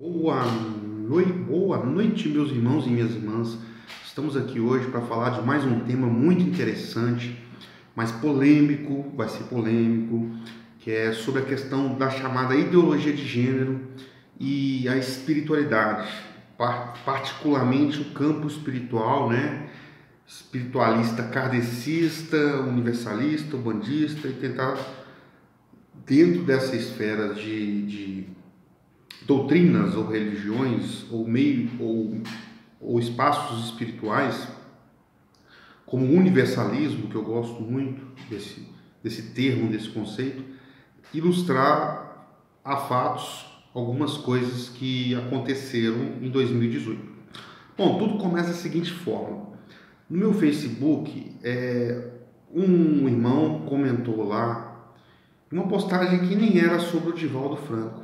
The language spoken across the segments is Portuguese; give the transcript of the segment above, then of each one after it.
Boa noite, meus irmãos e minhas irmãs. Estamos aqui hoje para falar de mais um tema muito interessante, mas polêmico, vai ser polêmico, que é sobre a questão da chamada ideologia de gênero e a espiritualidade, particularmente o campo espiritual, né? Espiritualista kardecista, universalista, umbandista, e tentar, dentro dessa esfera de doutrinas ou religiões ou espaços espirituais, como o universalismo, que eu gosto muito desse termo, desse conceito, ilustrar a fatos algumas coisas que aconteceram em 2018. Bom, tudo começa da seguinte forma. No meu Facebook, um irmão comentou lá uma postagem que nem era sobre o Divaldo Franco,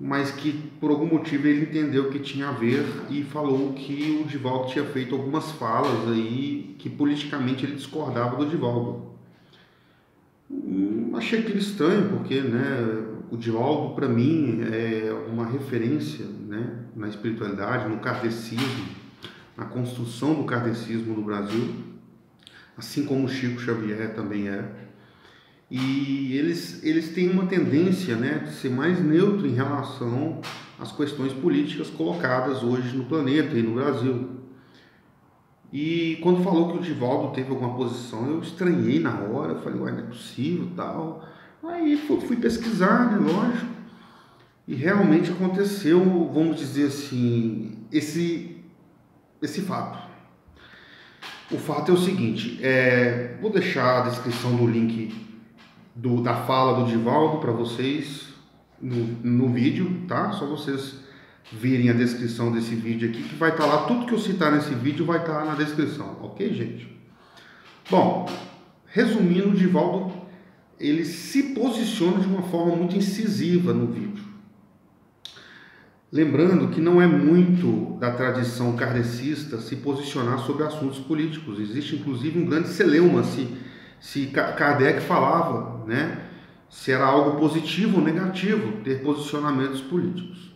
mas que por algum motivo ele entendeu que tinha a ver e falou que o Divaldo tinha feito algumas falas aí que politicamente ele discordava do Divaldo. Achei aquilo estranho, porque o Divaldo para mim é uma referência, né, na espiritualidade, no kardecismo, na construção do kardecismo no Brasil, assim como o Chico Xavier também é. E eles têm uma tendência, né, de ser mais neutro em relação às questões políticas colocadas hoje no planeta e no Brasil. E quando falou que o Divaldo teve alguma posição, eu estranhei na hora, eu falei, ué, não é possível, tal. Aí fui pesquisar, né, lógico, e realmente aconteceu, vamos dizer assim, esse fato. O fato é o seguinte, vou deixar a descrição do link da fala do Divaldo para vocês no vídeo, tá? Só vocês virem a descrição desse vídeo aqui, que vai estar lá, tudo que eu citar nesse vídeo vai estar na descrição, ok, gente? Bom, resumindo, o Divaldo, ele se posiciona de uma forma muito incisiva no vídeo. Lembrando que não é muito da tradição kardecista se posicionar sobre assuntos políticos. Existe, inclusive, um grande celeuma se Kardec falava, né, se era algo positivo ou negativo ter posicionamentos políticos.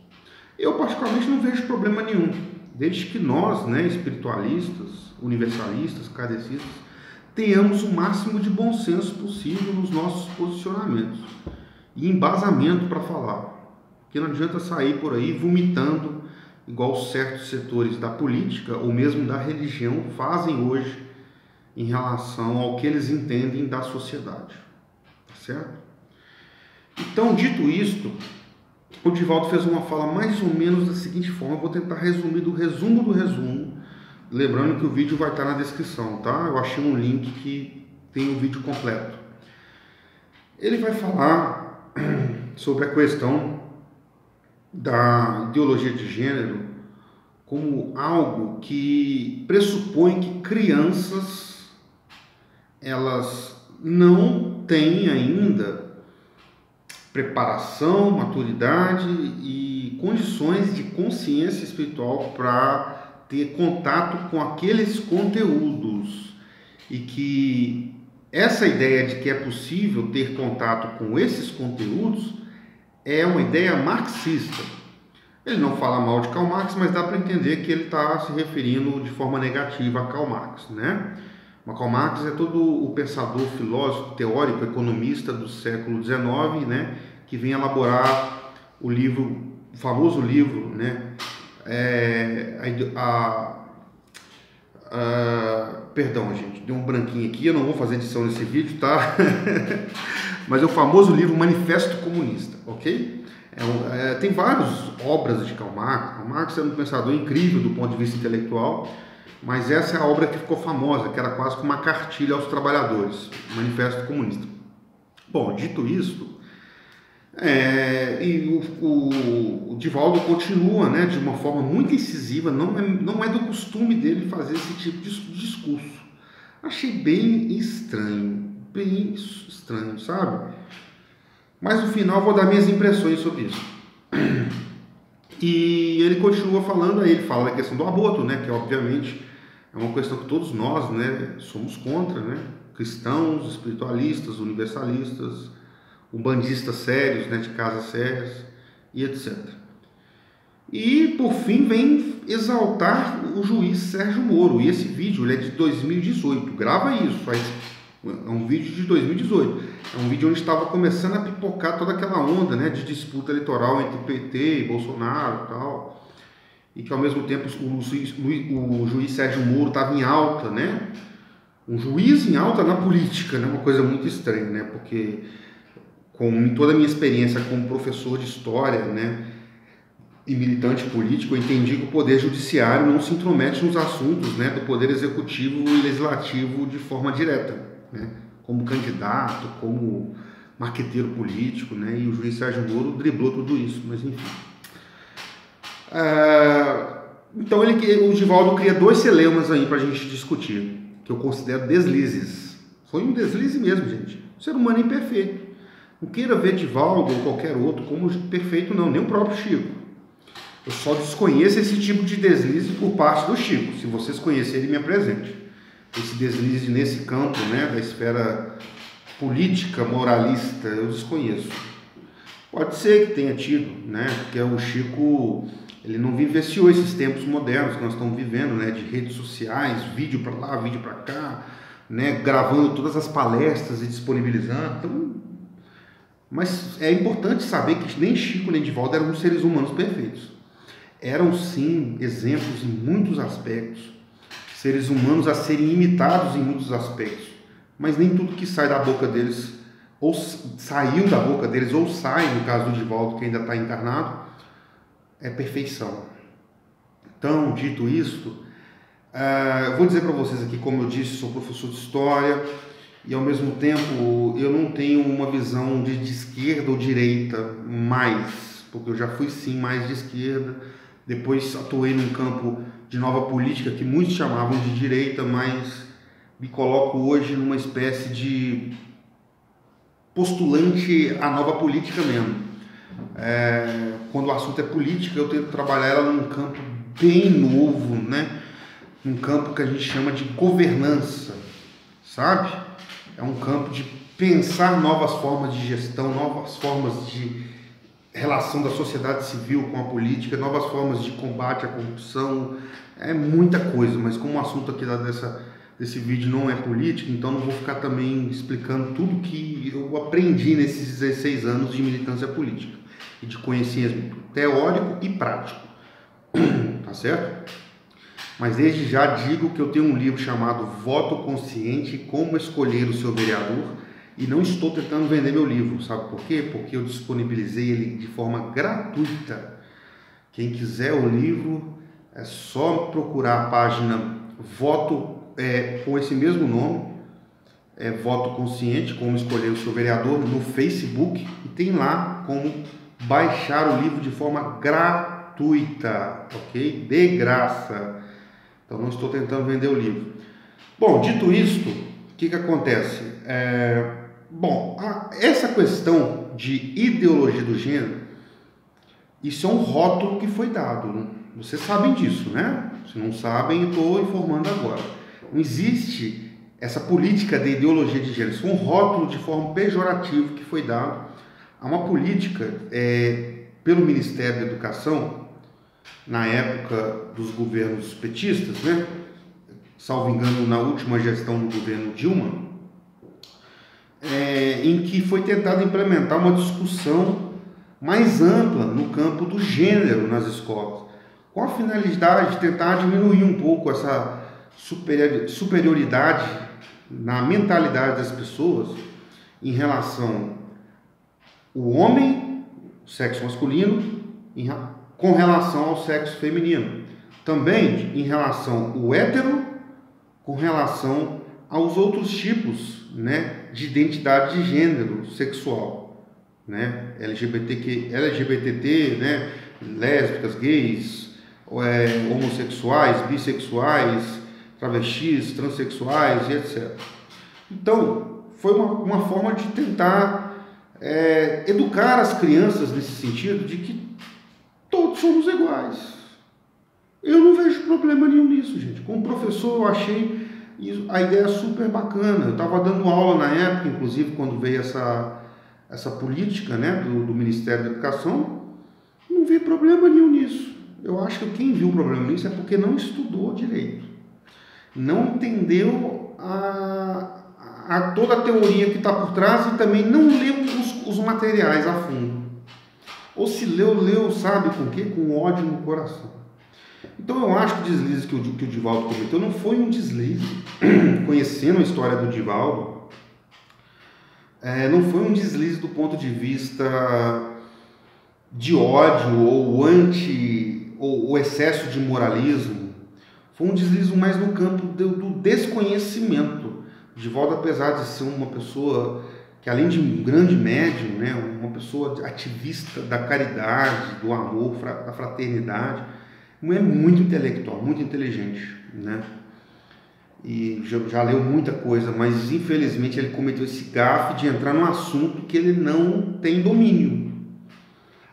Eu, particularmente, não vejo problema nenhum, desde que nós, né, espiritualistas, universalistas, kardecistas, tenhamos o máximo de bom senso possível nos nossos posicionamentos e embasamento para falar. Porque não adianta sair por aí vomitando, igual certos setores da política ou mesmo da religião fazem hoje em relação ao que eles entendem da sociedade, tá certo? Então, dito isto, o Divaldo fez uma fala mais ou menos da seguinte forma, eu vou tentar resumir do resumo, lembrando que o vídeo vai estar na descrição, tá? Eu achei um link que tem o vídeo completo. Ele vai falar sobre a questão da ideologia de gênero como algo que pressupõe que crianças elas não têm ainda preparação, maturidade e condições de consciência espiritual para ter contato com aqueles conteúdos, e que essa ideia de que é possível ter contato com esses conteúdos é uma ideia marxista. Ele não fala mal de Karl Marx, mas dá para entender que ele está se referindo de forma negativa a Karl Marx, né? Mas Karl Marx é todo o pensador, filósofo, teórico, economista do século XIX, né, que vem elaborar o famoso livro, né, perdão, gente, deu um branquinho aqui, eu não vou fazer edição nesse vídeo, tá? Mas é o famoso livro Manifesto Comunista, ok? Tem várias obras de Karl Marx. Karl Marx é um pensador incrível do ponto de vista intelectual, mas essa é a obra que ficou famosa, que era quase como uma cartilha aos trabalhadores, Manifesto Comunista. Bom, dito isso, o Divaldo continua, né, de uma forma muito incisiva, não é do costume dele fazer esse tipo de discurso. Achei bem estranho, sabe? Mas no final eu vou dar minhas impressões sobre isso. E ele continua falando, aí ele fala da questão do aborto, né, que obviamente é uma questão que todos nós, né, somos contra, né? Cristãos, espiritualistas, universalistas, umbandistas sérios, né, de casas sérias e etc. E, por fim, vem exaltar o juiz Sérgio Moro. E esse vídeo ele é de 2018. Grava isso. É um vídeo de 2018. É um vídeo onde estava começando a pipocar toda aquela onda, né, de disputa eleitoral entre PT e Bolsonaro e tal. E que, ao mesmo tempo, o juiz Sérgio Moro estava em alta, né? Um juiz em alta na política, né? Uma coisa muito estranha, né? Porque, com toda a minha experiência como professor de história, né, e militante político, eu entendi que o poder judiciário não se intromete nos assuntos, né, do poder executivo e legislativo de forma direta, né, como candidato, como marqueteiro político, né, e o juiz Sérgio Moro driblou tudo isso, mas enfim. Então o Divaldo cria dois celemas aí para a gente discutir, que eu considero deslizes. Foi um deslize mesmo, gente. O ser humano é imperfeito. Não queira ver Divaldo ou qualquer outro como perfeito, não, nem o próprio Chico. Eu só desconheço esse tipo de deslize por parte do Chico. Se vocês conhecerem, me apresente. Esse deslize nesse campo, né, da esfera política, moralista, eu desconheço. Pode ser que tenha tido, né, porque o Chico, ele não vivenciou esses tempos modernos que nós estamos vivendo, né, de redes sociais, vídeo para lá, vídeo para cá, né, gravando todas as palestras e disponibilizando. Então, mas é importante saber que nem Chico nem Divaldo eram seres humanos perfeitos. Eram sim exemplos em muitos aspectos, seres humanos a serem imitados em muitos aspectos, mas nem tudo que sai da boca deles, ou saiu da boca deles, ou sai, no caso do Divaldo, que ainda está encarnado, é perfeição. Então, dito isto, eu vou dizer para vocês aqui, como eu disse, sou professor de história, e ao mesmo tempo eu não tenho uma visão de esquerda ou direita mais, porque eu já fui sim mais de esquerda. Depois atuei num campo de nova política que muitos chamavam de direita, mas me coloco hoje numa espécie de postulante à nova política mesmo. Quando o assunto é política, eu tento trabalhar ela num campo bem novo, né? Num campo que a gente chama de governança, sabe? É um campo de pensar novas formas de gestão, novas formas de relação da sociedade civil com a política, novas formas de combate à corrupção, é muita coisa, mas como o assunto aqui desse vídeo não é política, então não vou ficar também explicando tudo que eu aprendi nesses 16 anos de militância política e de conhecimento teórico e prático, tá certo? Mas desde já digo que eu tenho um livro chamado Voto Consciente, Como Escolher o Seu Vereador, e não estou tentando vender meu livro, sabe por quê? Porque eu disponibilizei ele de forma gratuita. Quem quiser o livro, é só procurar a página Voto, com esse mesmo nome, Voto Consciente, Como Escolher o Seu Vereador, no Facebook, e tem lá como baixar o livro de forma gratuita, ok? De graça. Então não estou tentando vender o livro. Bom, dito isto, o que acontece? Essa questão de ideologia do gênero, isso é um rótulo que foi dado, né? Vocês sabem disso, né? Se não sabem, eu estou informando agora. Não existe essa política de ideologia de gênero, isso foi um rótulo de forma pejorativa que foi dado a uma política pelo Ministério da Educação, na época dos governos petistas, né? Salvo engano, na última gestão do governo Dilma, em que foi tentado implementar uma discussão mais ampla no campo do gênero nas escolas, com a finalidade de tentar diminuir um pouco essa superioridade na mentalidade das pessoas em relação ao homem, sexo masculino, com relação ao sexo feminino. Também em relação ao hétero, com relação aos outros tipos, né, de identidade de gênero sexual, né, LGBT, né, lésbicas, gays, homossexuais, bissexuais, travestis, transexuais e etc. Então, foi uma forma de tentar educar as crianças nesse sentido de que todos somos iguais. Eu não vejo problema nenhum nisso, gente. Como professor, eu achei a ideia super bacana. Eu estava dando aula na época, inclusive, quando veio essa política, né, do Ministério da Educação. Não vi problema nenhum nisso. Eu acho que quem viu o problema nisso é porque não estudou direito, não entendeu toda a teoria que está por trás e também não leu os materiais a fundo. Ou se leu, sabe com o quê? Com ódio no coração. Então eu acho que o deslize que o Divaldo cometeu não foi um deslize, conhecendo a história do Divaldo, não foi um deslize do ponto de vista de ódio ou excesso de moralismo. Foi um deslize mais no campo do desconhecimento. O Divaldo, apesar de ser uma pessoa que, além de um grande médium, né, uma pessoa ativista da caridade, do amor, da fraternidade, é muito intelectual, muito inteligente, né? E já leu muita coisa, mas infelizmente ele cometeu esse gafe de entrar num assunto que ele não tem domínio.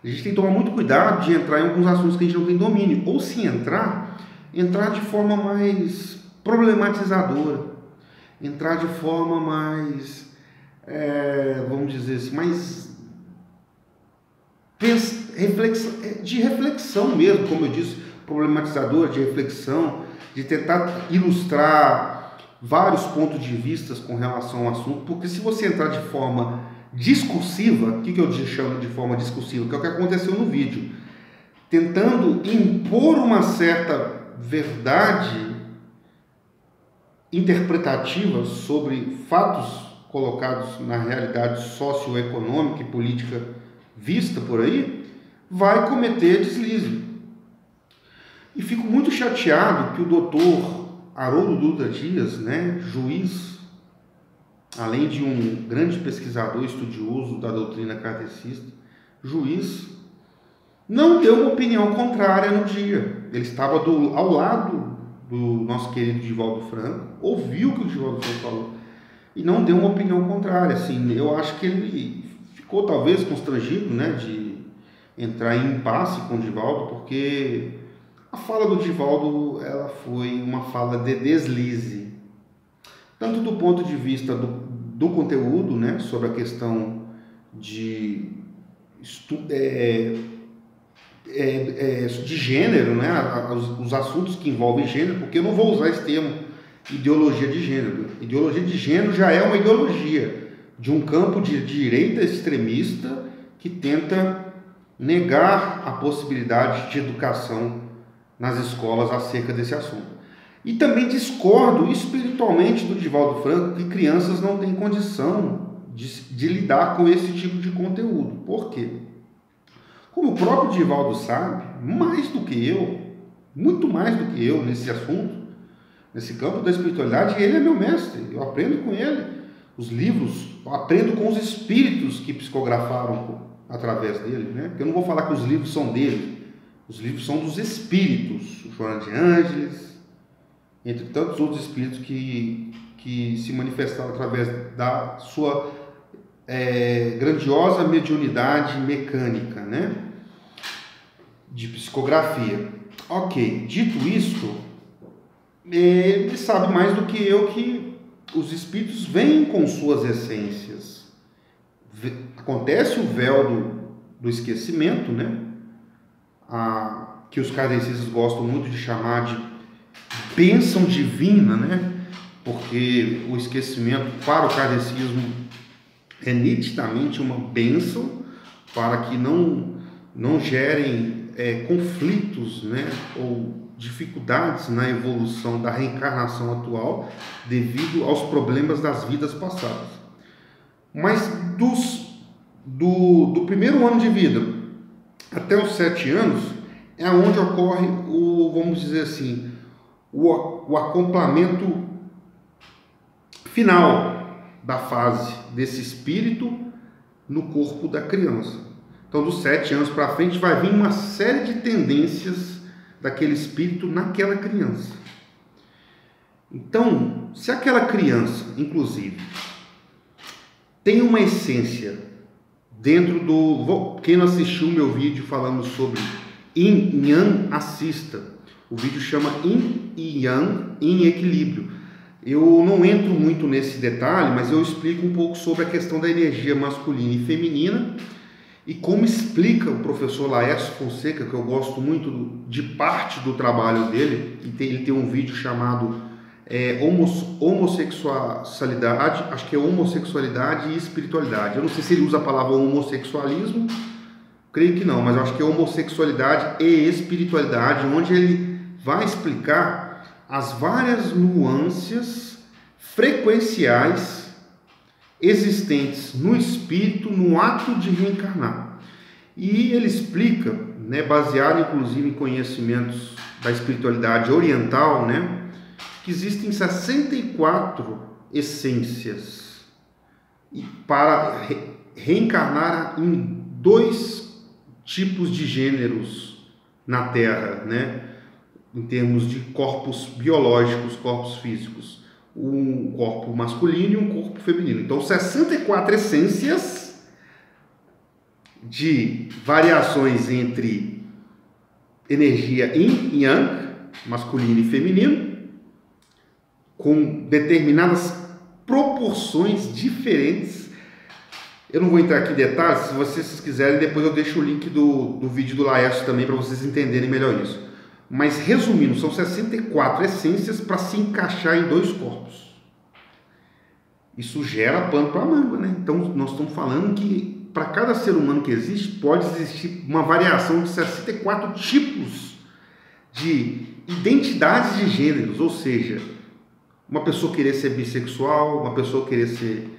A gente tem que tomar muito cuidado de entrar em alguns assuntos que a gente não tem domínio, ou se entrar de forma mais problematizadora, entrar de forma mais, vamos dizer assim, mais de reflexão mesmo, como eu disse, problematizadora, de reflexão, de tentar ilustrar vários pontos de vista com relação ao assunto, porque se você entrar de forma discursiva, o que eu chamo de forma discursiva, que é o que aconteceu no vídeo, tentando impor uma certa verdade interpretativa sobre fatos colocados na realidade socioeconômica e política vista por aí, vai cometer deslize. E fico muito chateado que o doutor Haroldo Dutra Dias, né, juiz, além de um grande pesquisador estudioso da doutrina kardecista, juiz, não deu uma opinião contrária no dia. Ele estava ao lado do nosso querido Divaldo Franco, ouviu o que o Divaldo Franco falou e não deu uma opinião contrária. Assim, eu acho que ele ficou talvez constrangido, né, de entrar em impasse com o Divaldo, porque a fala do Divaldo ela foi uma fala de deslize, tanto do ponto de vista do conteúdo, né, sobre a questão de gênero, né, os assuntos que envolvem gênero, porque eu não vou usar esse termo ideologia de gênero. Ideologia de gênero já é uma ideologia de um campo de direita extremista que tenta negar a possibilidade de educação nas escolas acerca desse assunto. E também discordo espiritualmente do Divaldo Franco que crianças não têm condição de lidar com esse tipo de conteúdo. Por quê? Como o próprio Divaldo sabe, mais do que eu, muito mais do que eu nesse assunto, nesse campo da espiritualidade, ele é meu mestre, eu aprendo com ele. Os livros, eu aprendo com os espíritos que psicografaram através dele, né? Porque eu não vou falar que os livros são dele, os livros são dos espíritos, Joana de Ângeles, entre tantos outros espíritos que se manifestaram através da sua grandiosa mediunidade mecânica, né? De psicografia. Ok, dito isto, ele sabe mais do que eu que os espíritos vêm com suas essências. Acontece o véu do esquecimento, né? Que os kardecistas gostam muito de chamar de bênção divina, né? Porque o esquecimento para o kardecismo é nitidamente uma bênção para que não gerem conflitos, né? Ou dificuldades na evolução da reencarnação atual devido aos problemas das vidas passadas. Mas do primeiro ano de vida até os 7 anos é onde ocorre vamos dizer assim, o acoplamento final da fase desse espírito no corpo da criança. Então, dos 7 anos para frente vai vir uma série de tendências daquele espírito naquela criança. Então, se aquela criança, inclusive, tem uma essência dentro quem não assistiu o meu vídeo falando sobre Yin e Yang, assista. O vídeo chama Yin e Yang em equilíbrio. Eu não entro muito nesse detalhe, mas eu explico um pouco sobre a questão da energia masculina e feminina e como explica o professor Laércio Fonseca, que eu gosto muito de parte do trabalho dele, ele tem um vídeo chamado homossexualidade, acho que é homossexualidade e espiritualidade. Eu não sei se ele usa a palavra homossexualismo, creio que não, mas eu acho que é homossexualidade e espiritualidade, onde ele vai explicar as várias nuances frequenciais existentes no espírito no ato de reencarnar. E ele explica, né, baseado inclusive em conhecimentos da espiritualidade oriental, né, que existem 64 essências para reencarnar em 2 tipos de gêneros na Terra, né, em termos de corpos biológicos, corpos físicos, um corpo masculino e um corpo feminino. Então, 64 essências de variações entre energia yin e yang, masculino e feminino, com determinadas proporções diferentes. Eu não vou entrar aqui em detalhes, se vocês quiserem, depois eu deixo o link do vídeo do Laércio também para vocês entenderem melhor isso. Mas resumindo, são 64 essências para se encaixar em 2 corpos. Isso gera pano para manga, né? Então nós estamos falando que para cada ser humano que existe, pode existir uma variação de 64 tipos de identidades de gêneros, ou seja, uma pessoa querer ser bissexual, uma pessoa querer ser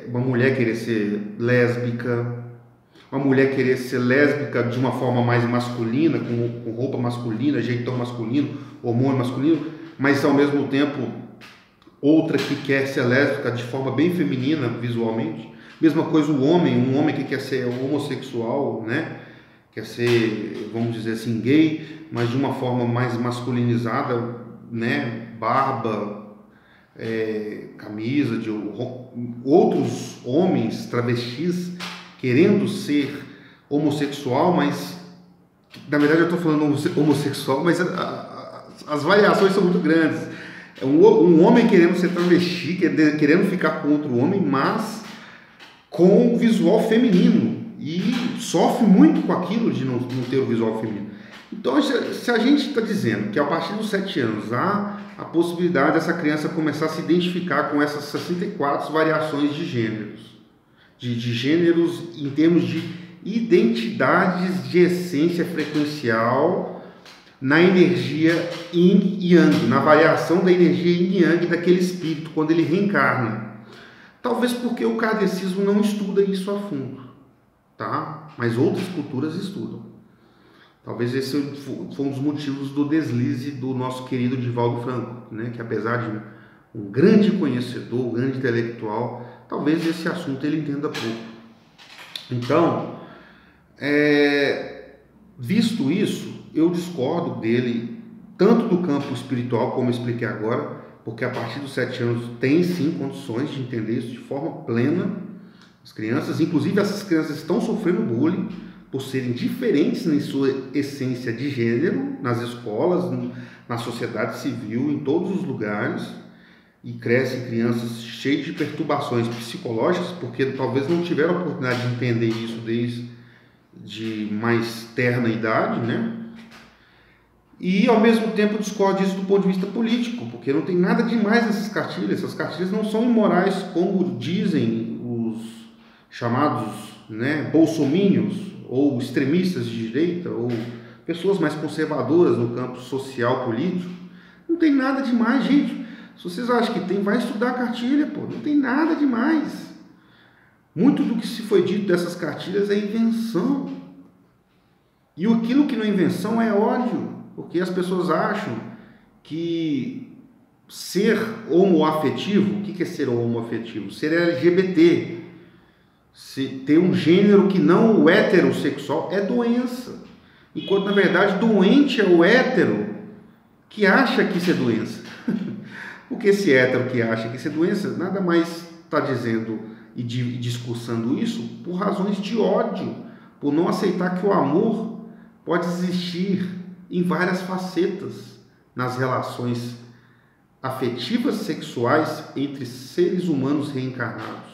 uma mulher querer ser lésbica, uma mulher querer ser lésbica de uma forma mais masculina, com roupa masculina, jeitão masculino, hormônio masculino, mas ao mesmo tempo outra que quer ser lésbica de forma bem feminina visualmente. Mesma coisa um homem que quer ser homossexual, né? Quer ser, vamos dizer assim, gay, mas de uma forma mais masculinizada, né? Barba, camisa, de outros homens travestis querendo ser homossexual, mas na verdade eu estou falando homossexual, mas as variações são muito grandes. Um homem querendo ser travesti, querendo ficar com outro homem, mas com visual feminino, e sofre muito com aquilo de não ter o visual feminino. Então, se a gente está dizendo que a partir dos 7 anos há a possibilidade dessa criança começar a se identificar com essas 64 variações de gêneros, de gêneros em termos de identidades de essência frequencial na energia yin e yang, na variação da energia yin e yang daquele espírito quando ele reencarna. Talvez porque o kardecismo não estuda isso a fundo, tá? Mas outras culturas estudam. Talvez esse foi um dos motivos do deslize do nosso querido Divaldo Franco, né? Que apesar de um grande conhecedor, um grande intelectual, talvez esse assunto ele entenda pouco. Então, visto isso, eu discordo dele, tanto do campo espiritual, como eu expliquei agora, porque a partir dos 7 anos tem sim condições de entender isso de forma plena. As crianças, inclusive essas crianças estão sofrendo bullying por serem diferentes em sua essência de gênero, nas escolas, na sociedade civil, em todos os lugares, e crescem crianças cheias de perturbações psicológicas, porque talvez não tiveram a oportunidade de entender isso desde mais terna idade, né? E ao mesmo tempo discordo disso do ponto de vista político, porque não tem nada demais nessas cartilhas. Essas cartilhas não são imorais como dizem os chamados, né, bolsominions, ou extremistas de direita, ou pessoas mais conservadoras no campo social, político. Não tem nada demais, gente. Se vocês acham que tem, vai estudar a cartilha, pô. Não tem nada demais. Muito do que se foi dito dessas cartilhas é invenção. E aquilo que não é invenção é ódio, porque as pessoas acham que ser homoafetivo, o que é ser homoafetivo? Ser LGBT, ter um gênero que não o heterossexual é doença. Enquanto, na verdade, doente é o hétero que acha que isso é doença. Porque esse hétero que acha que isso é doença, nada mais está dizendo e discursando isso por razões de ódio, por não aceitar que o amor pode existir em várias facetas nas relações afetivas sexuais entre seres humanos reencarnados.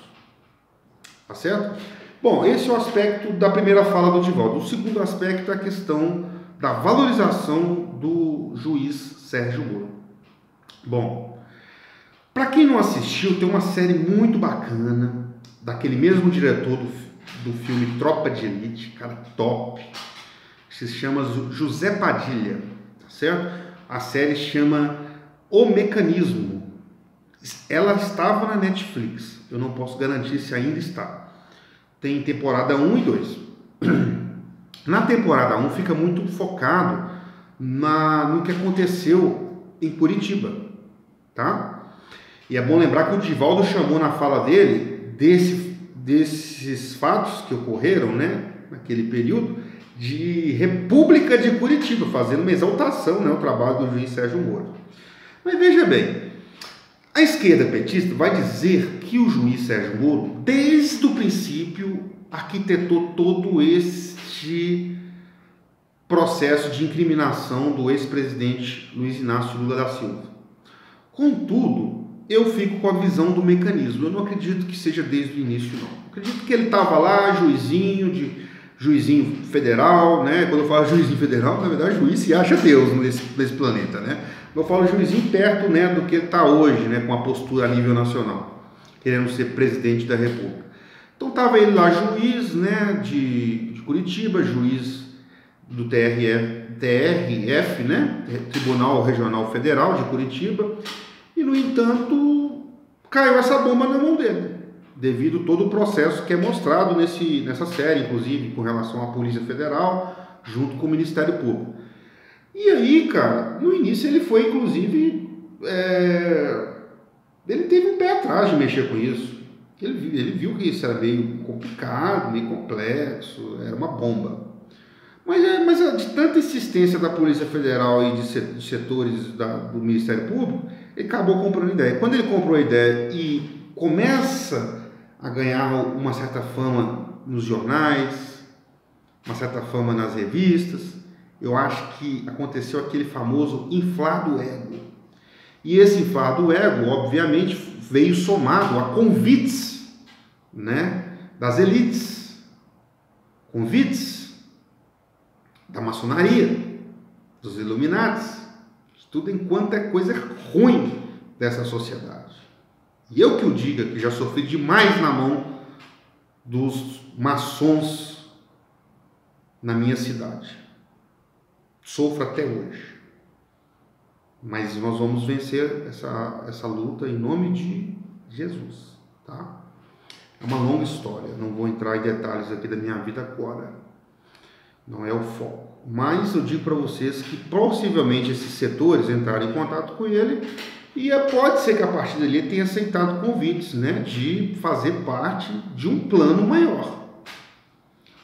Tá certo? Bom, esse é o aspecto da primeira fala do Divaldo. O segundo aspecto é a questão da valorização do juiz Sérgio Moro. Bom, para quem não assistiu, tem uma série muito bacana daquele mesmo diretor do filme Tropa de Elite, cara top, que se chama José Padilha, tá certo? A série chama O Mecanismo. Ela estava na Netflix, eu não posso garantir se ainda está. Tem temporada 1 e 2. Na temporada 1 fica muito focado no que aconteceu em Curitiba, tá? E é bom lembrar que o Divaldo chamou na fala dele desses fatos que ocorreram, né, naquele período, de República de Curitiba, fazendo uma exaltação, né, ao trabalho do juiz Sérgio Moro. Mas veja bem, a esquerda petista vai dizer que o juiz Sérgio Moro, desde o princípio, arquitetou todo este processo de incriminação do ex-presidente Luiz Inácio Lula da Silva. Contudo, eu fico com a visão do mecanismo. Eu não acredito que seja desde o início, não. Eu acredito que ele estava lá, juizinho federal, né? Quando eu falo juizinho federal, na verdade, juiz se acha Deus nesse planeta, né? Eu falo juizinho perto, né, do que ele está hoje, né, com a postura a nível nacional, querendo ser presidente da República. Então estava ele lá, juiz, né, de Curitiba, juiz do TRF, né, Tribunal Regional Federal de Curitiba, e no entanto caiu essa bomba na mão dele, devido a todo o processo que é mostrado nessa série, inclusive com relação à Polícia Federal, junto com o Ministério Público. E aí, cara, no início ele foi, inclusive, ele teve um pé atrás de mexer com isso. Ele viu que isso era meio complicado, meio complexo, era uma bomba. Mas de tanta insistência da Polícia Federal e de setores do Ministério Público, ele acabou comprando a ideia. Quando ele comprou a ideia e começa a ganhar uma certa fama nos jornais, uma certa fama nas revistas, eu acho que aconteceu aquele famoso inflar do ego. E esse inflar do ego, obviamente, veio somado a convites, né, das elites, convites da maçonaria, dos Illuminatis, tudo enquanto é coisa ruim dessa sociedade. E eu que o diga, que já sofri demais na mão dos maçons na minha cidade. Sofro até hoje. Mas nós vamos vencer essa luta em nome de Jesus, tá? É uma longa história, não vou entrar em detalhes aqui da minha vida agora. Não é o foco. Mas eu digo para vocês que possivelmente esses setores entraram em contato com ele e pode ser que a partir dali ele tenha aceitado convites, né, de fazer parte de um plano maior.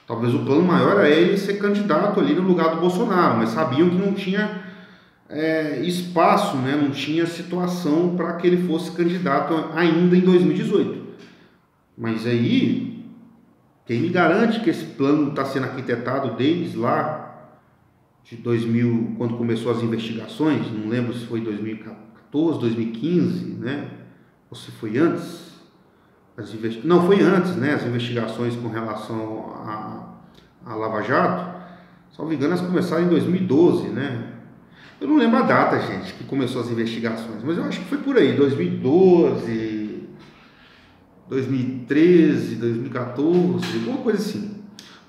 Talvez o plano maior era ele ser candidato ali no lugar do Bolsonaro, mas sabiam que não tinha espaço, né? Não tinha situação para que ele fosse candidato ainda em 2018. Mas aí, quem me garante que esse plano está sendo arquitetado desde lá de 2000, quando começou as investigações, não lembro se foi 2014, 2015, né? Ou se foi antes. Não, foi antes, né? As investigações com relação a Lava Jato, se não me engano, elas começaram em 2012, né? Eu não lembro a data, gente, que começou as investigações, mas eu acho que foi por aí, 2012, 2013, 2014, alguma coisa assim.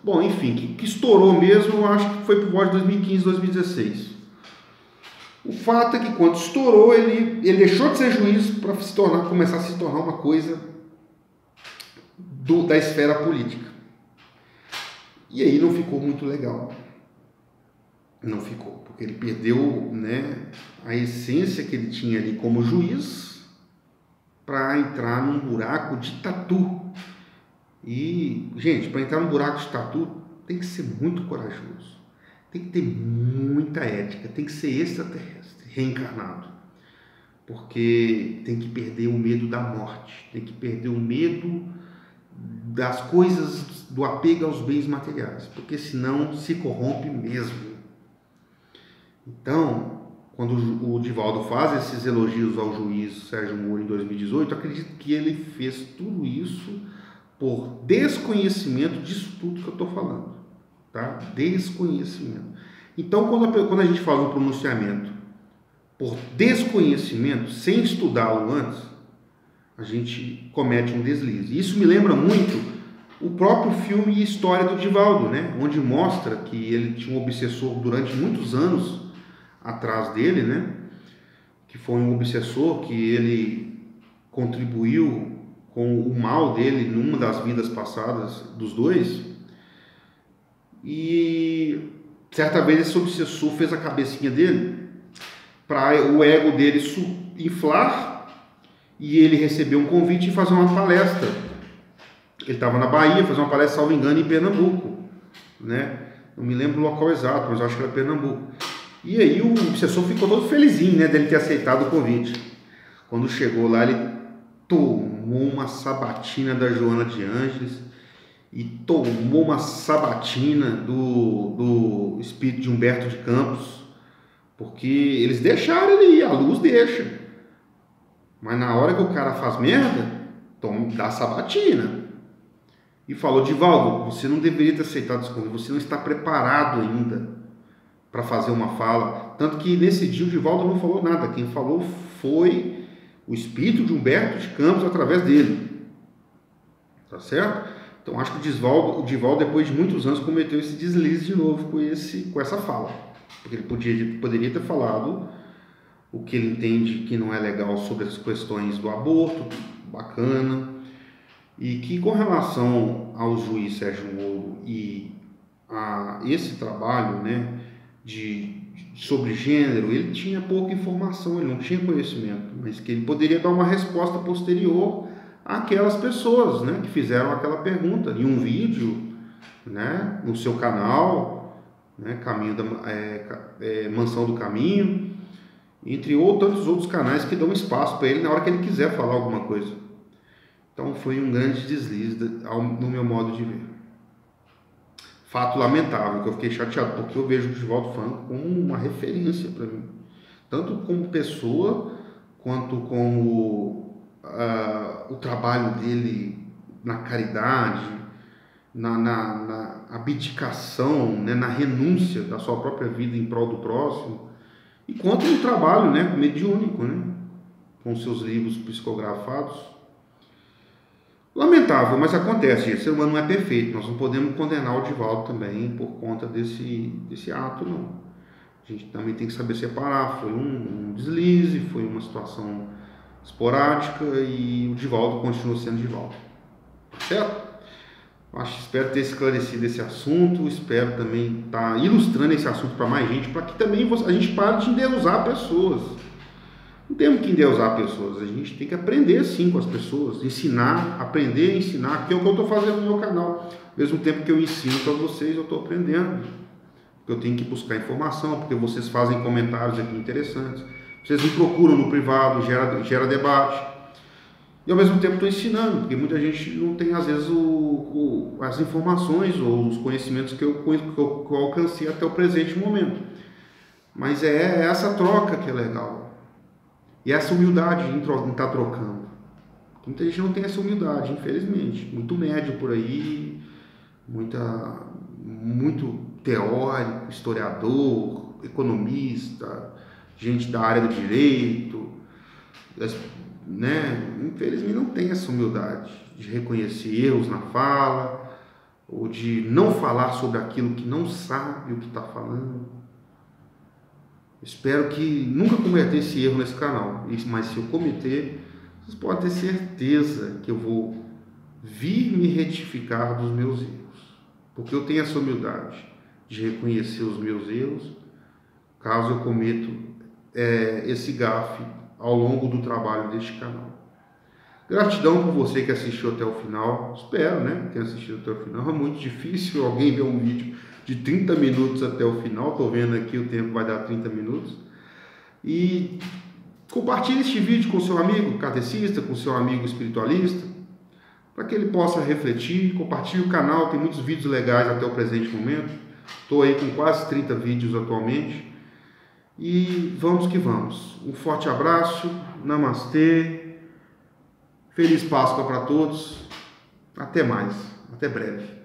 Bom, enfim, que estourou mesmo, eu acho que foi por volta de 2015, 2016. O fato é que quando estourou, ele deixou de ser juiz para começar a se tornar uma coisa da esfera política. E aí não ficou muito legal. Não ficou, porque ele perdeu, né, a essência que ele tinha ali como juiz para entrar num buraco de tatu. E, gente, para entrar num buraco de tatu tem que ser muito corajoso. Tem que ter muita ética, tem que ser extraterrestre, reencarnado. Porque tem que perder o medo da morte, tem que perder o medo das coisas, do apego aos bens materiais, porque senão se corrompe mesmo. Então, quando o Divaldo faz esses elogios ao juiz Sérgio Moro em 2018, eu acredito que ele fez tudo isso por desconhecimento disso tudo que eu estou falando, tá? Desconhecimento. Então, quando a gente fala um pronunciamento por desconhecimento, sem estudá-lo antes, a gente comete um deslize. Isso me lembra muito o próprio filme e História do Divaldo, né? Onde mostra que ele tinha um obsessor durante muitos anos atrás dele, né? Que foi um obsessor que ele contribuiu com o mal dele numa das vidas passadas dos dois. E certa vez esse obsessor fez a cabecinha dele para o ego dele inflar, e ele recebeu um convite de fazer uma palestra. Ele estava na Bahia, fazer uma palestra, salvo engano, em Pernambuco, né? Não me lembro o local exato, mas acho que era Pernambuco. E aí o obsessor ficou todo felizinho, né, dele ter aceitado o convite. Quando chegou lá, ele tomou uma sabatina da Joana de Ângeles e tomou uma sabatina do espírito de Humberto de Campos, porque eles deixaram ele ir, a luz deixa. Mas na hora que o cara faz merda, dá sabatina. E falou: Divaldo, você não deveria ter aceitado esse convite, você não está preparado ainda para fazer uma fala. Tanto que nesse dia o Divaldo não falou nada, quem falou foi o espírito de Humberto de Campos através dele. Tá certo? Então acho que o Divaldo, depois de muitos anos, cometeu esse deslize de novo com essa fala. Porque ele poderia ter falado o que ele entende que não é legal sobre as questões do aborto, bacana, e que com relação ao juiz Sérgio Moro e a esse trabalho, né, sobre gênero, ele tinha pouca informação, ele não tinha conhecimento, mas que ele poderia dar uma resposta posterior àquelas pessoas, né, que fizeram aquela pergunta em um vídeo, né, no seu canal, né, Mansão do Caminho, entre tantos outros canais que dão espaço para ele na hora que ele quiser falar alguma coisa. Então foi um grande deslize no meu modo de ver. Fato lamentável, que eu fiquei chateado, porque eu vejo o Divaldo Franco como uma referência para mim. Tanto como pessoa, quanto como o trabalho dele na caridade, na abdicação, né, na renúncia da sua própria vida em prol do próximo. E quanto no trabalho, né, mediúnico, né, com seus livros psicografados. Lamentável, mas acontece, o ser humano não é perfeito, nós não podemos condenar o Divaldo também por conta desse ato, não. A gente também tem que saber separar, foi um deslize, foi uma situação esporádica e o Divaldo continua sendo Divaldo. Certo? Espero ter esclarecido esse assunto, espero também estar ilustrando esse assunto para mais gente, para que também a gente pare de endeusar pessoas. Não temos que endeusar pessoas, a gente tem que aprender sim com as pessoas, ensinar, aprender a ensinar, que é o que eu estou fazendo no meu canal. Ao mesmo tempo que eu ensino para vocês, eu estou aprendendo. Eu tenho que buscar informação, porque vocês fazem comentários aqui interessantes. Vocês me procuram no privado, gera debate. E ao mesmo tempo estou ensinando, porque muita gente não tem às vezes as informações ou os conhecimentos que eu alcancei até o presente momento. Mas é essa troca que é legal. E essa humildade em estar trocando. Muita gente não tem essa humildade, infelizmente. Muito médio por aí, muito teórico, historiador, economista, gente da área do direito, né? Infelizmente não tem essa humildade de reconhecer erros na fala ou de não falar sobre aquilo que não sabe o que está falando. Espero que nunca cometer esse erro nesse canal, mas se eu cometer, vocês podem ter certeza que eu vou vir me retificar dos meus erros, porque eu tenho essa humildade de reconhecer os meus erros caso eu cometo esse gafe ao longo do trabalho deste canal. Gratidão por você que assistiu até o final. Espero, né, que tenha assistido até o final. É muito difícil alguém ver um vídeo de 30 minutos até o final. Estou vendo aqui, o tempo vai dar 30 minutos. E compartilhe este vídeo com seu amigo kardecista, com seu amigo espiritualista, para que ele possa refletir. Compartilhe o canal, tem muitos vídeos legais até o presente momento. Estou aí com quase 30 vídeos atualmente. E vamos que vamos. Um forte abraço, namastê, feliz Páscoa para todos Até mais, até breve.